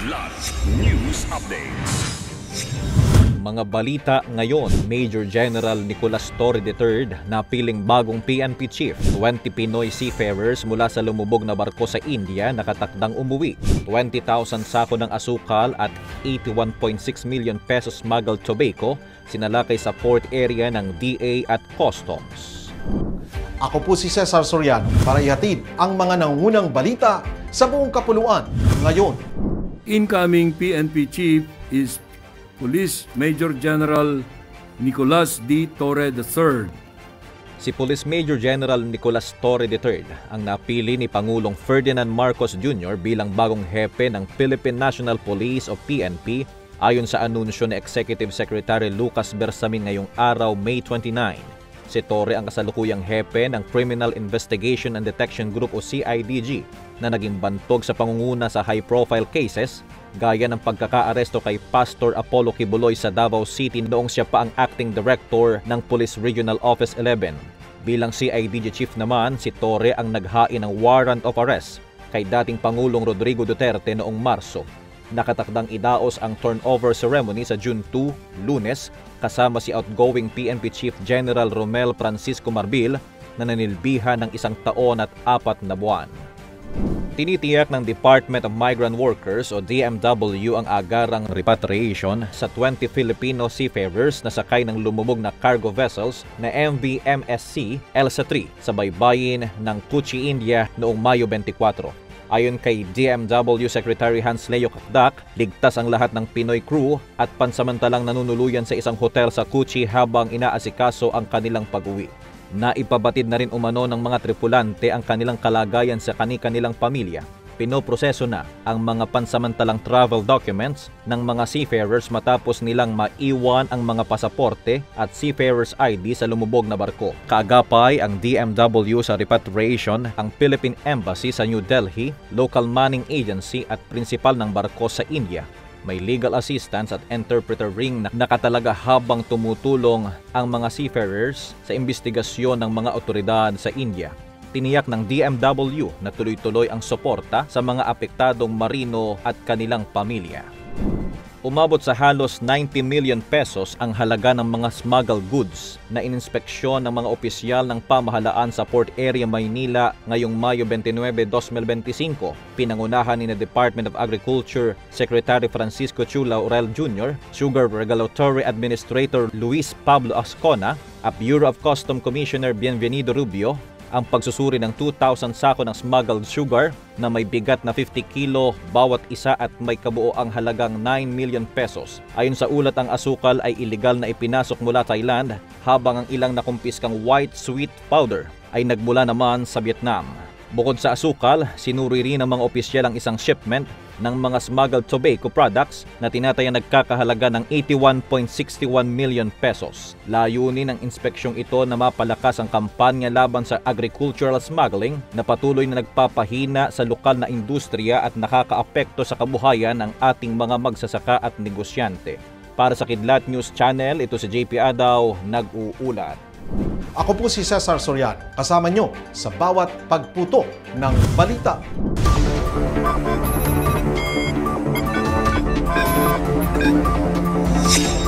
Kidlat News Updates. Mga balita ngayon, Major General Nicolas Torre III na piling bagong PNP Chief. 20 Pinoy seafarers mula sa lumubog na barko sa India nakatakdang umuwi. 20,000 sako ng asukal at 81.6 million pesos smuggled tobacco sinalakay sa port area ng DA at Customs. Ako po si Cesar Soriano para ihatid ang mga nangungunang balita sa buong kapuluan ngayon. Incoming PNP Chief is Police Major General Nicolas D. Torre III. Si Police Major General Nicolas Torre III ang napili ni Pangulong Ferdinand Marcos Jr. bilang bagong hepe ng Philippine National Police o PNP ayon sa anunsyo ni Executive Secretary Lucas Bersamin ngayong araw, May 29. Si Torre ang kasalukuyang hepe ng Criminal Investigation and Detection Group o CIDG na naging bantog sa pangunguna sa high-profile cases gaya ng pagkakaaresto kay Pastor Apollo Kibuloy sa Davao City noong siya pa ang acting director ng Police Regional Office 11. Bilang CIDG chief naman, si Torre ang naghain ng warrant of arrest kay dating Pangulong Rodrigo Duterte noong Marso. Nakatakdang idaos ang turnover ceremony sa June 2, Lunes, kasama si outgoing PNP Chief General Romel Francisco Marbil na nanilbihan ng 1 taon at 4 na buwan. Tinitiyak ng Department of Migrant Workers o DMW ang agarang repatriation sa 20 Filipino seafarers na sakay ng lumubog na cargo vessels na MV MSC Elsa III sa baybayin ng Kochi, India noong Mayo 24. Ayon kay DMW Secretary Hans Leo Kakdak, ligtas ang lahat ng Pinoy crew at pansamantalang nanunuluyan sa isang hotel sa Kochi habang inaasikaso ang kanilang pag-uwi. Naipabatid na rin umano ng mga tripulante ang kanilang kalagayan sa kani-kanilang pamilya. Pinoproseso na ang mga pansamantalang travel documents ng mga seafarers matapos nilang maiwan ang mga pasaporte at seafarers ID sa lumubog na barko. Kaagapay ang DMW sa repatriation, ang Philippine Embassy sa New Delhi, local manning agency at prinsipal ng barko sa India. May legal assistance at interpreter ring na nakatalaga habang tumutulong ang mga seafarers sa imbestigasyon ng mga otoridad sa India. Tiniyak ng DMW na tuloy-tuloy ang suporta sa mga apektadong marino at kanilang pamilya. Umabot sa halos 90 million pesos ang halaga ng mga smuggled goods na ininspeksyon ng mga opisyal ng pamahalaan sa Port Area, Maynila ngayong Mayo 29, 2025. Pinangunahan ni Department of Agriculture Secretary Francisco Chu Laurel Jr., Sugar Regulatory Administrator Luis Pablo Ascona at Bureau of Customs Commissioner Bienvenido Rubio ang pagsusuri ng 2,000 sako ng smuggled sugar na may bigat na 50 kilo bawat isa at may kabuoang halagang 9 million pesos. Ayon sa ulat, ang asukal ay ilegal na ipinasok mula Thailand habang ang ilang nakumpiskang white sweet powder ay nagmula naman sa Vietnam. Bukod sa asukal, sinuri rin ng mga opisyal ang isang shipment ng mga smuggled tobacco products na tinatayang nagkakahalaga ng 81.61 million pesos. Layunin ng inspeksyong ito na mapalakas ang kampanya laban sa agricultural smuggling na patuloy na nagpapahina sa lokal na industriya at nakakaapekto sa kabuhayan ng ating mga magsasaka at negosyante. Para sa Kidlat News Channel, ito si JP Adaw, nag-uulat. Ako po si Cesar Soriano, kasama nyo sa bawat pagputo ng balita. Thank you.